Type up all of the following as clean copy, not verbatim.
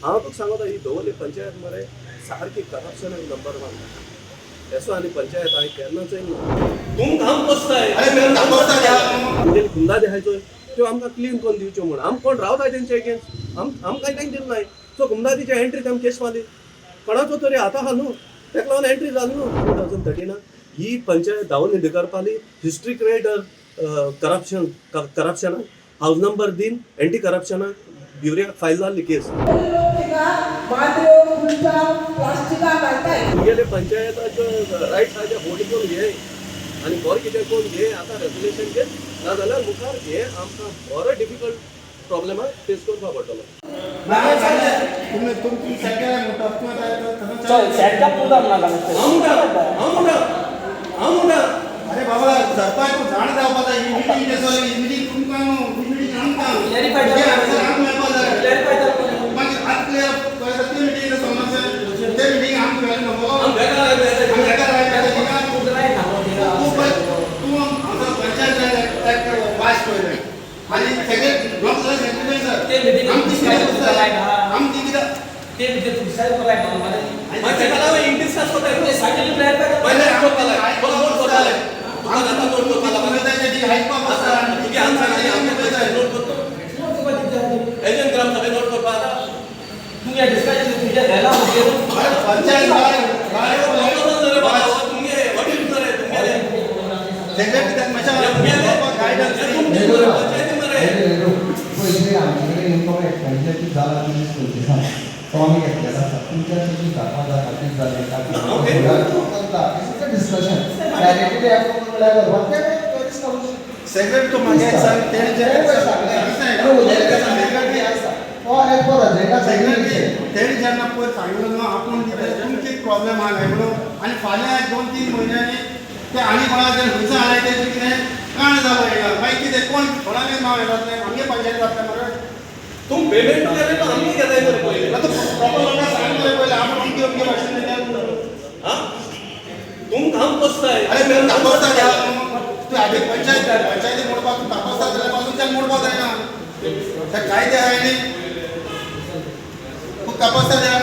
हांव तुका सांगता ही दवरली पंचायत मरे सारकी करप्शन नंबर 1 ऐसो आनी पंचायत हांवें केन्नाच ना तुमकां काम पोसताय म्हणजे खुंदा देहायचो त्यो आमकां क्लीन करून दिवच्यो म्हण आम कोण रावताय तेंचे एगेन्स्ट आमकां तेंक दिलं नाय सो खुंदादीच्या एंट्री तेम केस मारली कोणाचो तरी आतां आहा न्हू तेका लागून एंट्री जाली न्हू 2013 ही पंचायत धांवन निधी करपाली हिस्ट्री क्रिएट करप्शनाक हाऊस नंबर दिन एंटी करप्शनाक ब्युरोक फायल जाल्ली केस तुगेले पंचायताच्यो रायट्स आहा ते फोट करून घे आनी बरें कितें करून घे आतां रेगुलेशन घे नाजाल्यार मुखार हे आमकां बरो डिफिकल्ट प्रॉब्लेमाक फेस करपा पडटलो अरे बाबा सरपंच तू जाण जावपाचा ही मीटिंग घेतली ही मीटिंग तुमकां ही मीटिंग आमकां क्लॅरिफाय मागीर आज क्लियर करता ती मीटिंग समस्या ते मीटिंग आमकां वेळ नको आम बेकार तू आमचा पंचायत पास पयले आणि सगळे ब्लॉक झाले सेक्रेटरी सर ते मीटिंग आमची किती ते मीटिंग तुम्ही साहेब कराय मला त्याला इंग्लिश का होता है साइड क्लियर पहिले नोट करताले आता नोट करताला मला त्याची हाईप बसा की आमचा नोट करतो एजंट ग्राम सभे नोट करपा तुम्ही डिस्कशन तुमच्या घ्यायला होते पंचायत बाय तुम्ही वडील करे तुम्ही सेक्रेटरी त्या मशा गाइडन्स पंचायत मध्ये पहिले आमच्याकडे इन्फॉर्मेशन पंचायती झाला तुम्ही स्कूलची स्वामी घेतलेला तुमच्या तुम्ही दाखवा खातीर जाले का डिस्कशन डायरेक्टली अप्रूव्ह केल्यावर वाक्य सेक्रेटरी तो मागे सांग तेने जे तेणी जेन्ना पयर सांगिल्लो न्हू आपूण कितें तुमची प्रॉब्लेम आहा म्हणून आनी फाल्यां 2-3 म्हयन्यांनी ते आनी कोणाक खंयचं आलाय तेजें कितें काण जालो येयला मागीर कितें कोण कोणागे नांव येयला आमगे पंचायत जाता मरे तुम पेमेंट केले तो आम्ही घेताय मरे पहिले आता प्रॉपर लोकांक सांगले पहिले आपूण अमके अमके भाशेन दिता हां तुम काम पोसताय अरे मी तपासता घ्या तू आधी पंचायती मोडपाक तपासता जाल्यार पासून मोडपाक जायना ते कायदे आहाय न्ही तू तपासता द्या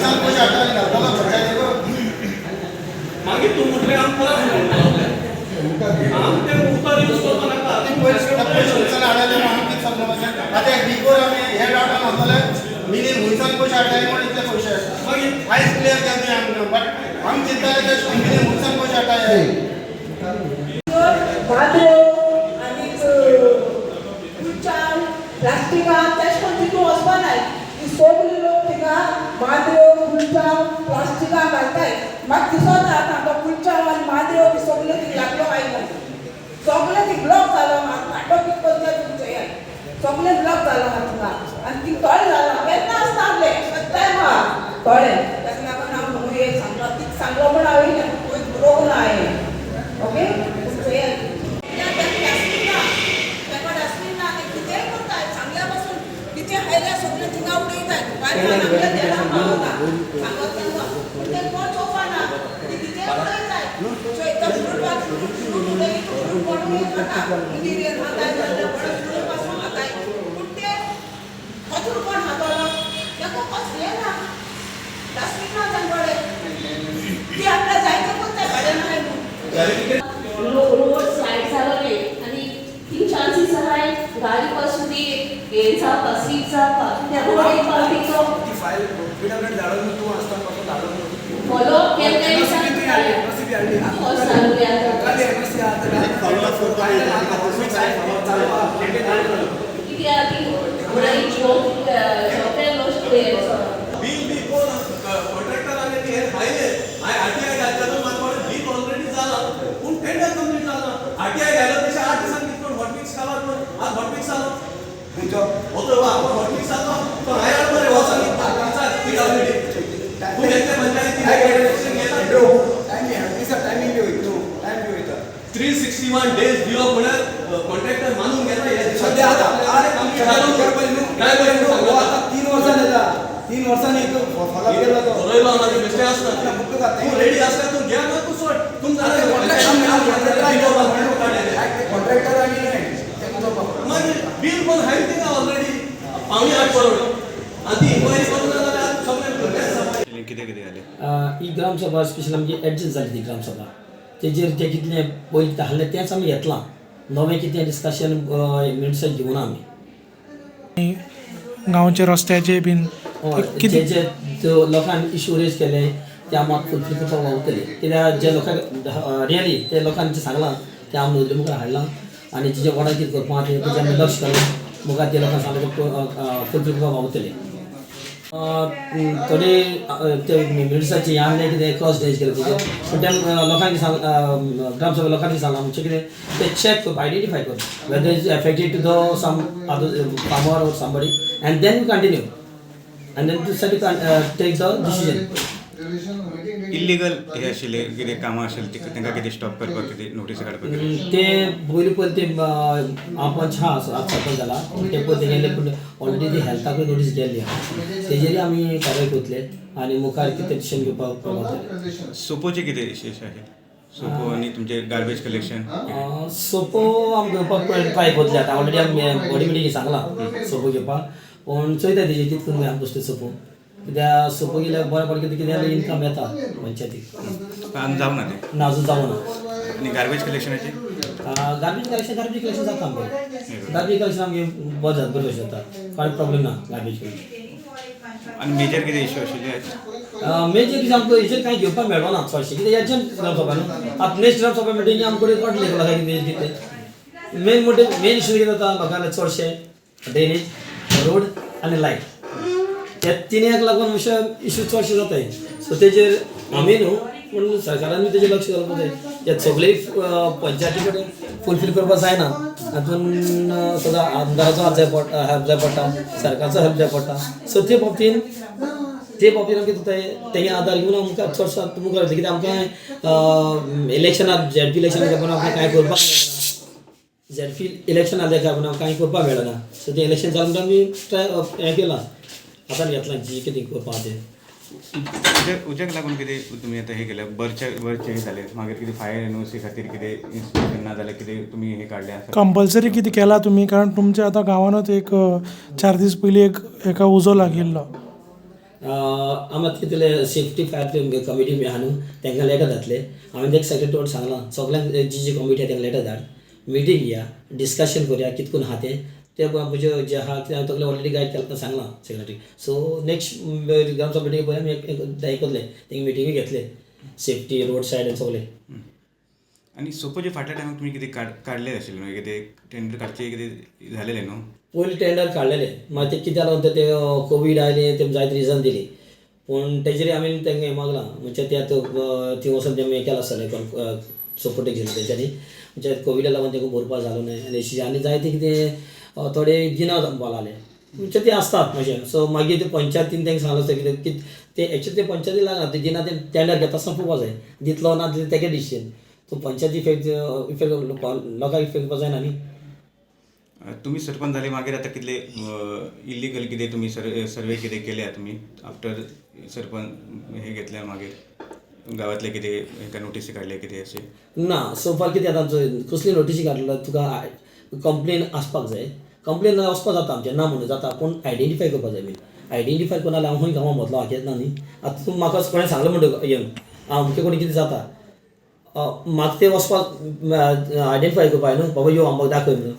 सांग पयशे हाडटाले घालपाक पंचायतीक मागीर तू म्हटले आमकां आम ते उतर यूज करता नाका ती पयशे उचलून हाडले आमी कितें समजून आतां बिफोर आमी हे डावटान वतले मिनीन हुंयसान पयशे हाडटाले म्हण इतले पयशे मागीर आयज क्लियर केले आमकां बट आमी चिंताले ते मिनीन हुंयसान पयशे हाडटाले प्लास्टिकान तेश कोन तितून वचपा नाय ती सगळी लोक थिंगा माद्यो कुलचाव प्लास्टिकां घालताय म्हाका दिसता तांकां कुलचाव आनी माद्यो बी सगळे थिंग लागलो आयला सगळे थिंग ब्लॉक जालो म्हाका काडो कित करता तुमचे हे सगळे ब्लॉक जालो म्हाका थिंगा आनी थिंग तोळे जालो केन्ना आसता आपले टायम आहा तोळे ताका लागून हांव म्हणून एक सांगलो तीक सांगलो म्हण हांवें पयस बरोवंक ना हांवें ओके तुमचे हे सगळे थिंगा उडयतात कारण आपल्या देरा पावता सांगत ते कोण चोपाना ती कितें उडयतात सो इतना फुटपाक उडय कोण येता इंडियन हाताय जाल्यार बडो पासून हाताय पूण ते कचरो कोण हातलो तेका कस येना डस्टबिना जान पडे ती आपल्या जायते कोणते भाड्यान आहे रोड साइड जालोले आनी तीन चान्सेस आहाय गाडी पासून ती येचा कसीचा त्या रोड पार्टीचो ती फाईल पीडब्ल्यूडी धाडून तू आसता पासून धाडून फॉलो केले एमएससी आली हो चालू आहे काली एमएससी आता फॉलो करतो आहे किती आधी नाही छोटे लोक बिल बी कोण कॉन्ट्रॅक्टर आले की हे फायले आरटीआय घालताना माझ्याकडे बिल ऑलरेडी झाला पण टेंडर कंप्लीट झाला आरटीआय घ्यायला तसे 8 दिवसांनी किती हॉटमिक्स काला आज हॉटमिक्स आलो होतो बा आपण हॉटमिक्स आलो तर आयार मध्ये वाचली ताचा ती ऑलरेडी तू याच्या पंचायती डायरेक्शन घेता टाइमिंग बी होतो टाइम बी होता 361 डेज दिलो म्हणून कॉन्ट्रॅक्टर मानून घेता सध्या आता अरे काम चालू कर पहिले काय बोलतो आता 3 वर्षांनी येता 3 वर्षांनी फॉलो केला तो रोयला माझे मिस्टेक असतात बुक जात तू रेडी असला तू घ्या ना तू सोड तुम झाले कॉन्ट्रॅक्टर आणि मग बिल पण हाय ते ऑलरेडी 8.5 करोड आणि ती इन्क्वायरी करून कितें कितें जालें? ही ग्रामसभा स्पेशल आमची एडजस्ट जाली ती ग्रामसभा तेजेर जें कितलें पयलीं कितें आहलें तेंच आमी घेतलां नवें कितें डिस्कशन मिनट्स घेवना आमी गांवचे रस्त्याचे बीन जे जे लोकांनी इश्यू रेज केले ते आमकां फुलफील करपाक वावतले कित्याक जे लोकांक रियली ते लोकांनी सांगलां ते आमी नदरे मुखार हाडलां आनी जे वाडा कितें करपाक तें तेजें आमी लक्ष घालून मुखार ते लोकांक सांगलें फुलफील करपाक वावतले थोडे ते मिनिट्साची आहले कितें क्रॉस डेज केले तेजे पूण त्या लोकांनी सांग ग्रामसभा लोकांनी सांगलां म्हणजे कितें ते check crop identify crop whether is affected to the some other farmer or somebody and then we continue and then to take the decision illegal हे आशिल्ले कितें कामां आशिल्लीं तांकां कितें स्टॉप करपाक कितें नोटीस काडपाक ते पयलीं पयलीं ते सरपंच सरपंच जाला ते पयलीं गेले पूण ऑलरेडी ती हेल्थाकूय नोटीस गेल्ली तेजेरूय आमी कारवाय करतले आनी मुखार कितें डिसिजन घेवपाक वतले सोपोचें कितें विशेश आहे सोपो आनी तुमचे गार्बेज कलेक्शन सोपो आमी घेवपाक ट्राय करतले आतां ऑलरेडी आमी बॉडी मिटींग सांगलां सोपो घेवपाक पूण चोयता तेजेर कितें करून आमी बेश्टे सोपो कित्याक सोपो गेल्यार बरें पडटा कितें कितें इनकम येता पंचायतीक काम जावना तें ना अजून जावना आनी गार्बेज कलेक्शनाचें गार्बेज कलेक्शन जाता आमगे गार्बेज कलेक्शन आमगे बरें बरें जाता कांय प्रॉब्लेम ना गार्बेज कलेक्शन आनी मेजर कितें इश्यू आशिल्ले आयज मेजर कितें आमकां हेजेर कांय घेवपाक मेळ्ळो ना चडशें कित्याक हेजें ग्रामसभा न्हू आतां नेक्स्ट ग्रामसभा मिटींग आमचे कडेन कळटलें लोकांक कितें मेन इश्यू कितें जाता लोकांक चडशे ड्रेनेज रोड आनी लायट ह्या तिनूक लागून अशे इश्यू चडशे जाताय सो तेजेर आमी न्हू पूण सरकारान तेजेर लक्ष घालपाक जाय हे सगळे पंचायती कडेन फुलफील करपाक जायना हातून सदां आमदाराचो हेल्प जाय पडटा सरकाराचो हेल्प जाय पडटा सो ते बाबतीन आमकां कितें तेगे आदार घेवन आमकां चडसो मुखार वयतले कित्याक आमकां इलेक्शनाक झेडपी इलेक्शनाक लागून आमकां कांय करपाक मेळना झेडपी इलेक्शन आल्या लागून आमकां कांय करपाक मेळना सो तें इलेक्शन जालें म्हणून आमी ट्राय हें केलां आतां घेतलां जी कितें करपाक तें उज्याक लागून कितें तुमी आतां हें केलें बरचे हे जालें मागीर कितें फायर एनओसी खातीर कितें इन्स्पेक्शन ना जाल्यार कितें तुमी हें काडलें आसा कंपल्सरी कितें केला तुमी कारण तुमच्या आतां गांवानूच एक 4 दीस पयलीं एका उजो लागिल्लो आमी आतां कितें सेफ्टी फायर कमिटी आहा न्हू तांकां लेटर धाडले हांवें तेका सेक्रेटरी सांगलां सगळ्यांक जी कमिटी आहा तांकां लेटर धाड मिटींग घेया डिस्कशन करुया कितें करून आहा ते म्हजे जे आहा ते हांवें तकलें ऑलरेडी गायड केला सांगलां सेक्रेटरी सो नेक्स्ट ग्रामसभा मिटींग पळय आमी हें करतले तेंगे मिटींग घेतले सेफ्टी रोड सायड आनी सगळें आनी सोपोचे फाटल्या टायमार तुमी कितें काडलें आशिल्लें न्हू कितें टेंडर काडचें कितें झालेलें न्हू पयलीं टेंडर काडलेले मागीर ते कित्याक लागून ते कोवीड आयलें ते जायते रिजन दिली पूण तेजेर आमी तेंकां हें मागलां म्हणजे ते आतां थंय वचून तें हें केलां आसतलें सपोर्ट घेतलें तेंच्यांनी म्हणजे कोविडा लागून तेंका भरपाक जालो न्हय आनी जायते कितें थोडे गिनाव बोलाले म्हणजे ते असतात मातशें सो मागीर ते पंचायतीन तेंकां सांगलें आसता कितें ते एक्चुअली ते पंचायती लागना ते गिना ते टेंडर घेता संपोवपा जाय दितलो ना दितलो तेगे डिसिजन तो पंचायती इफेक्ट लोकांक इफेक्ट करपा जायना न्ही तुमी सरपंच जाले मागीर आतां कितले इल्लिगल कितें तुमी सर्वे कितें केल्या तुमी आफ्टर सरपंच हे घेतल्या मागीर गांवांतले कितें हेका नोटीसी काडले कितें अशें ना सो फार कितें आतां कसली नोटीसी काडलेलो तुका कंप्लेन आसपाक जाय कंप्लेन वचपाक जाता आमचें ना म्हणून जाता पूण आयडेंटिफाय करपाक जाय बीन आयडेंटिफाय करना जाल्यार हांव खंय गांवांत वतलो हाचेंच ना न्ही आतां तूं म्हाका कोणें सांगलें म्हणटकच येवन अमकें कोणी कितें जाता म्हाका तें वचपाक आयडेंटिफाय करपाक न्हू बाबा यो म्हाका दाखय म्हणून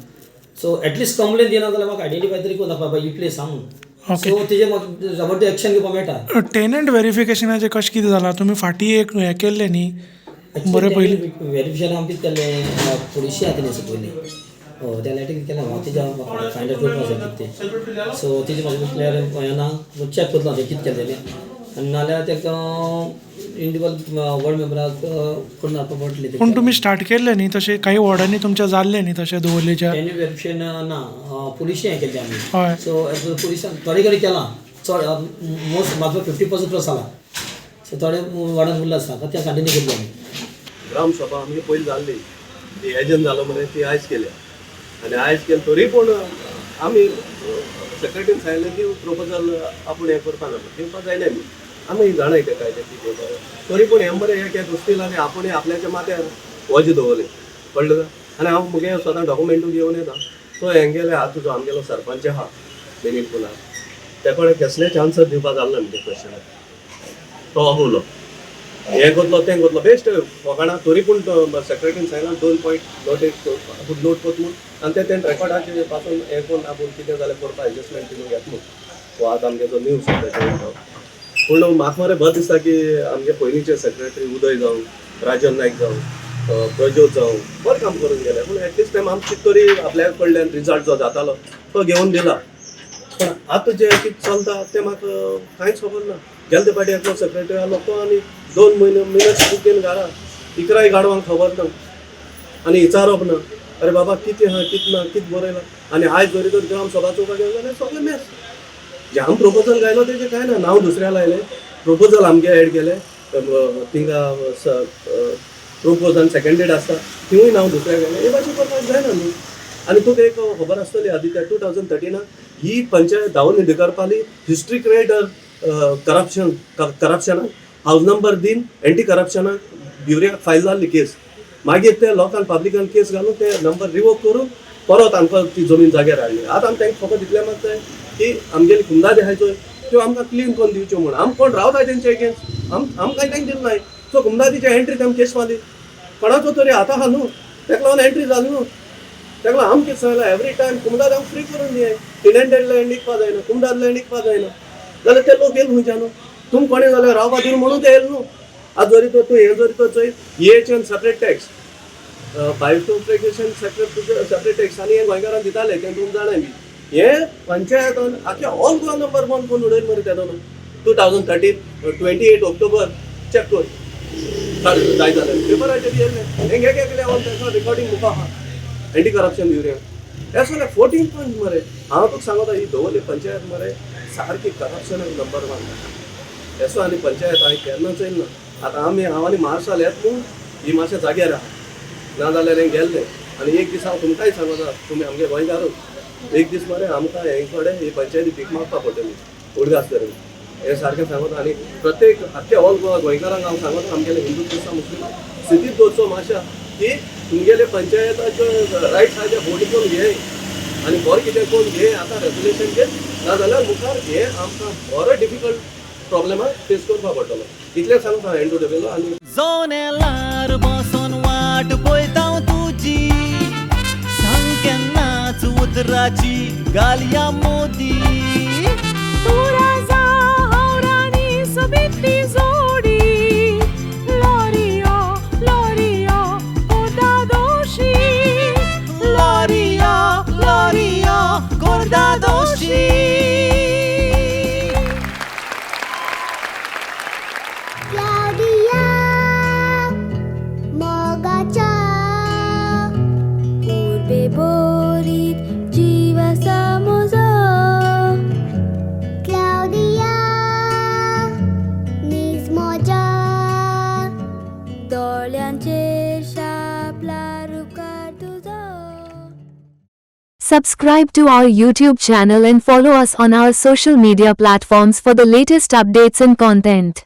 सो एटलिस्ट कंप्लेन दिना जाल्यार म्हाका आयडेंटिफाय तरी करून दाखय बाबा ही प्लेस आहा म्हणून सो तेजेर म्हाका जबरदस्त एक्शन घेवपाक मेळटा टेनंट व्हेरिफिकेशनाचें कशें कितें जालां तुमी फाटीं एक हें केल्लें न्ही बरें पयलीं व्हेरिफिकेशन आमी कितें केल्लें पुलिशी आहा तें पयलीं त्या लायटी कितें केलें हांव तेजें म्हाका फायंड आउट करपाक जाय कितें तें सो तेजें म्हाका क्लियर येना चॅक करतलो हांव कितें केलें आनी नाल्यार तेका इंडिविज्युअल वॉर्ड मेंबराक करून हाडपाक पडटलें पूण तुमी स्टार्ट केल्लें न्ही तशें काही वॉर्डांनी तुमच्या जाल्लें न्ही तशें दवरलेच्या तेणी व्हेरिफिकेशन ना पुलिशी हें केलें आमी हय सो पुलिसान थोडे कडेन केलां चड मोस्ट म्हाका 50% क्रॉस जाला सो थोडे वार्डान उरला आसा त्या कंटिन्यू करतलो आमी ग्रामसभा आमगे पयलीं जाल्ली ती एजंट जालो म्हण ती आयज केल्या आनी आयज केली तरी पूण आमी सेक्रेटरीन सांगलें की प्रोपोजल आपूण हें करपा जाता दिवपाक जायना आमी जाणाय तें कायदे कितें तरी पूण हें बरें एक दृश्टील आनी आपूण आपल्याच्या माथ्यार वजें दवरलें कळ्ळें आनी हांव मुगे सदां डॉक्युमेंटू घेवन येता सो हें गेले हात तुजो आमगेलो सरपंच आहा बेनील पुलार ते कडेन कसलेच आन्सर दिवपाक जाल्लो न्ही त्या क्वेश्चनाक तो अहोलो हें करतलो तें करतलो बेस्ट वगाणा तरी पूण सेक्रेटरीन सांगला 2 पॉयंट नोट कोत म्हूण आनी तें रेकॉर्डाचे पासून हें कोन्न आपूण कितें जालें करपा एडजस्टमेंट तितून घेत म्हूण हो आतां आमगे न्यूज पूण म्हाका मरे बरें दिसता की आमगे पयलींचे सेक्रेटरी उदय जावं राजन नायक जावं प्रज्योत जावं बरें काम करून गेले पूण एटलिस्ट टायम आमकां कितें तरी आपल्या कडल्यान रिजल्ट जो जातालो तो घेवन दिला पण आतां जें कितें चलता तें म्हाका कांयच खबर ना गेले फाटी एकलो सेक्रेटरी आलो तो आनी 2 मिनट्स बुकेन घाला इकराय गाडवांक खबर ना आनी विचारप ना अरे बाबा कितें आहा कितें ना कितें बरयलां आनी आयज जरी तर ग्राम सभा चोवपाक गेलो जाल्यार सगळें मॅस जे हांव प्रपोजल घायलो तेजें कांय ना नांव दुसऱ्या लायलें प्रपोजल आमगे एड केलें थिंगा प्रोपोज आनी सेकेंडेड आसता थिंवूय नांव दुसऱ्या गेलें हे भाशेन करपाक जायना न्हू आनी तुका एक खबर आसतली आदित्य 2013 ही पंचायत दावून करपाली हिस्ट्री क्रिएट करप्शनाक हाऊस नंबर दिन एंटी करप्शनाक ब्युरोक फायल जाल्ली केस मागीर ते लोकांक पब्लिकान केस घालून ते नंबर रिवोक करून परत आमकां ती जमीन जाग्यार हाडली आतां आमी तांकां फकत इतलें मागताय की आमगेली कुंदा देहायच्यो त्यो आमकां क्लीन करून दिवच्यो म्हणून आमी कोण रावताय तेंचे एगेन्स्ट आमकां तांकां दिलें नाय सो कुंदादीच्या एंट्री तेम केस मारली कोणाचो तरी आतां आहा न्हू ताका लागून एंट्री जाली न्हू ताका लागून आमी कितें सांगलां एवरी टायम कुंदाद आमकां फ्री करून दियाय टिनेंटेड लँड इकपा जायना कुंदाद लँड इकपा जायना जाल्यार ते लोक येयले खंयच्यान न्हू तुमकां कोणें जाल्यार रावपा दिवं म्हणून ते येयले न्हू आज जरी तर तूं हें जरी तर चोय EHN सेपरेट टॅक्स बायोफ्रेगेशन सेपरेट टॅक्स आनी हे गोंयकारांक दिताले तें तुमकां जाणाय बी हे पंचायतान आख्या ऑल गोवा नंबर 1 कोण उडयले मरे तेदोन 2013 28 ऑक्टोबर चॅक कर जाय जाल्यार पेपराचेर येयले हें घे लेवल तेका रिकॉर्डिंग बुकां आहा एंटी करप्शन ब्युरोक हे सगळे 14 पॉयंट मरे हांव तुका सांगता ही दवरली पंचायत मरे सारकी करप्शन नंबर 1 एसो आनी पंचायत हांवें केन्नाच येयना आतां हांव आनी मार्शल येत न्हू ही मातशें जाग्यार आहा ना जाल्यार हें गेल्लें आनी एक दीस हांव तुमकांय सांगता तुमी आमगे गोंयकारूच एक दीस मरे आमकां हे कडेन ही पंचायती भीक मागपाक पडटली उडगास करून हें सारकें सांगता आनी प्रत्येक आख्या ऑल गोवा गोंयकारांक हांव सांगता आमगेले हिंदू क्रिस्तांव मुस्लीम स्थितीत दवरचो मातशा की तुमगेले पंचायताच्यो रायट्स आहा ते भोवटी करून घे आनी बरें कितें करून घे आतां रेगुलेशन घे ना जाल्यार मुखार हे आमकां बरो डिफिकल्ट प्रॉब्लेमाक फेस करपा पडटलो इतलें सांगता हांव एंड टू आनी जोनेलार बसोन वाट पळयता तुजी सांग केन्नाच उतराची घालया मोदी तूं राजा हांव राणी सोबीतली जोडी लॉरिया लॉरिया कोदा दोशी लॉरिया लॉरिया कोदा Doshi Subscribe to our YouTube channel and follow us on our social media platforms for the latest updates and content.